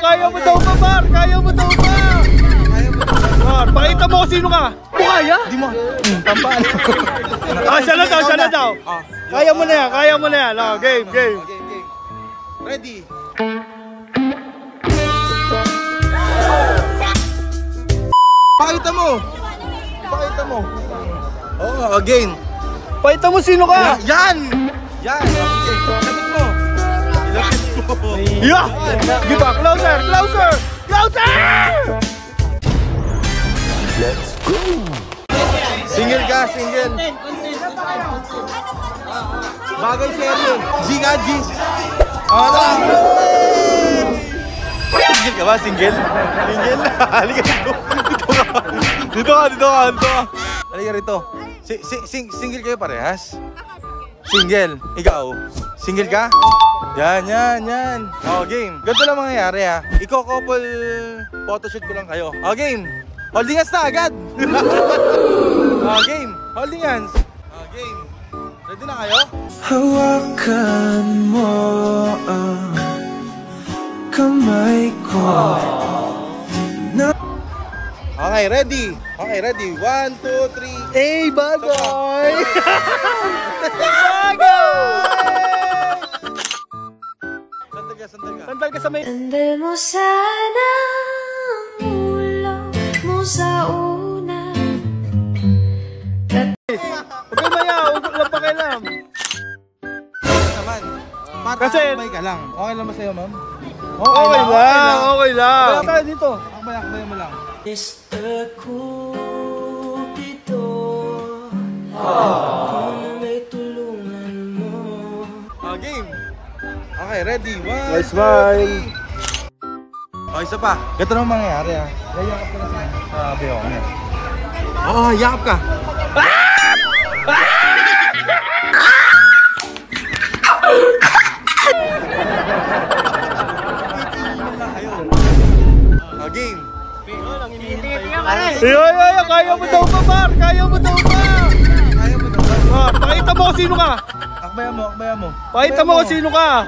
Kaya mo daw ba, Mar? Kaya mo daw ba? Mar, pakita mo kung sino ka. Mo kaya? Di mo. Pampaan. Siya na daw. Kaya mo na yan. Game. Ready? Pakita mo. Oo, again. Pakita mo sino ka. Yan. Okay. Lapit mo. Yeah. Give up. Closer. Let's go. Single ka. Bagay seryo. G ka, G. Single ka ba? Single? Halika dito. Dito ka. Halika rito. Single kayo parehas? Single. Ikaw? Single ka? Yan. Game. Ganito lang mangyayari ha. Iko-couple photoshoot ko lang kayo. Game. Holding hands na agad. Game. Holding hands. Game. Ready na kayo? Hawakan mo ang kamay ko. Okay, ready. 1, 2, 3. Hey, bagay. Sandal ka sa may... Sandal mo sana ang ulo mo sa una. Huwag kayo mayaw, huwag lang pakialam. Naman. Kasi... Akbay ka lang. Okay lang ba sa'yo, ma'am? Okay lang. Kaya tayo dito. Akbay mo lang. Mr. Cupido, kung may tulungan mo. Game. Okay, ready. 1, Nice smile. Okay, isa pa. Ganito naman mangyayari ha. Yayakap ka na sa bayong niya. Oo, yakap ka. Game. Kaya mo daw ba, Mar? Mar, pakita mo kung sino ka. Akbayan mo. Pakita mo kung sino ka.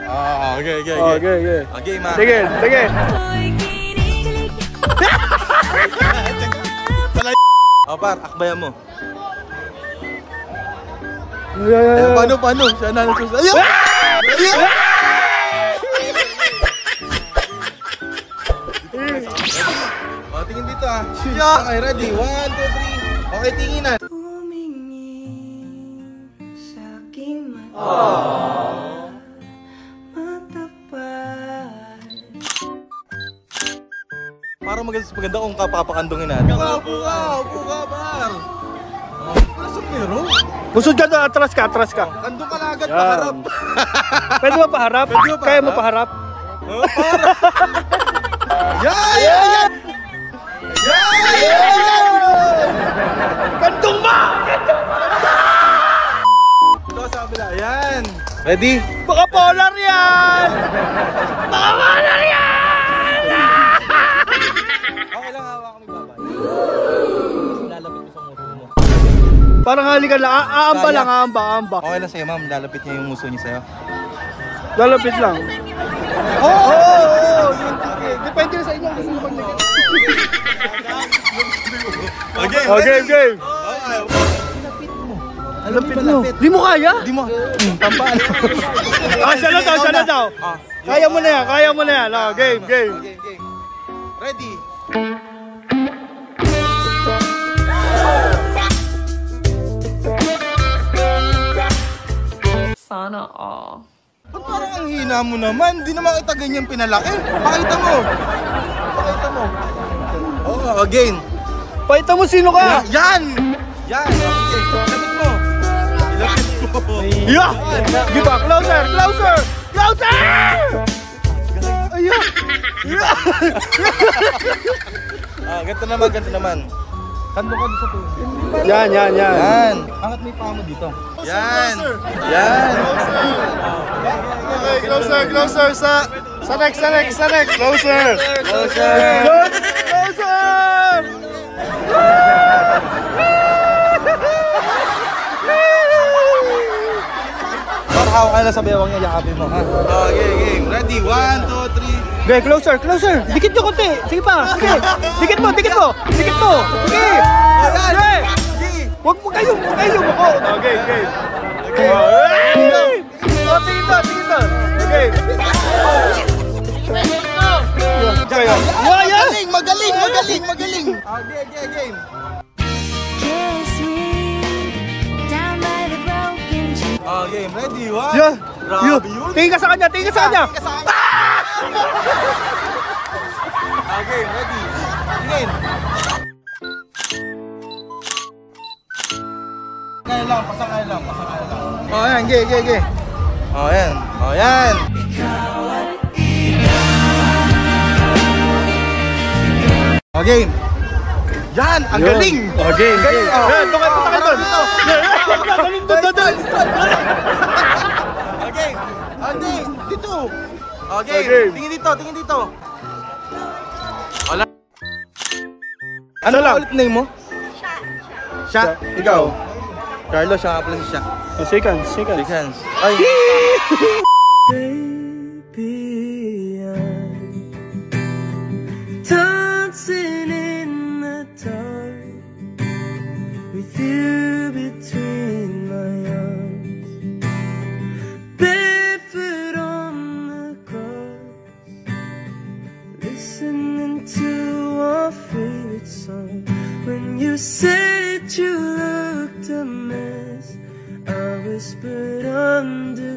Okay. Game, ha. Sige. Par, akbayan mo. Yeah. Paano? Siya na nagsusunod. Tingin dito ha. Okay, ready. 1, 2, 3. Okay, tinginan. Tumingin sa aking mata. Matapat. Parang maganda kung kapapakandungin natin. Upo ka, Par. Nasa pero? Musod ka doon, atras ka. Kandung ka na agad, paharap. Pwede mo paharap? Kaya mo paharap? Yan! Kandung ba? Ito sa kabila, yan. Ready? Baka polar yan! Okay lang, hawa kami babay. Lalapit ko sa muso mo. Parang halika lang, aamba. Okay lang sa'yo, ma'am. Lalapit niya yung muso niya sa'yo. Lalapit lang. Oo. Depende na sa inyo. Game. Lapit mo. Di mo kaya? Pampaan. Siya na daw. Kaya mo na yan. Game. Ready? Sana all. Ba't parang ang hina mo naman? Di naman kita ganyan pinalaki. Pakita mo. Again. Pakita mo sino ka. Yan. Okay. Lapit mo. Yeah. Give up. Closer. Ayan. Ganito naman. Kandung ka doon sa tuloy. Yan. Angat mo yung paa mo dito. Yan. Okay, closer sa next. Closer. Hawak ka na sa bewang niya, yakapin mo, ha? Okay, game. Ready? 1, 2, 3. Okay, closer, closer. Dikit nyo konti. Sige pa, sige. Dikit mo, dikit mo. Dikit mo. Sige. Sige. Huwag mo kayo ako. Okay, okay. Okay. Oh, tingin to, tingin to. Okay. Magaling. Okay, game. Kiss me down by the broken tree. Okay, ready? 1. Yeah. Grabe yun. Tingin ka sa kanya, tingin ka sa kanya. Okay, ready? Tingin. Pasang kaya lang. Oh, yan, gay. Oh, yan. Okay. Yan, ang galing. Okay. Tukay doon. Galing doon. Okay. Dito. Okay. Tingin dito. Wala. Ano ulit name mo? Siya. Ikaw. Carlos, siya nga pala si siya. Seconds. Ay. Baby, I'm dancing in the dark with you between my arms, barefoot on the grass, listening to our favorite song. When you said you looked a mess, I whispered under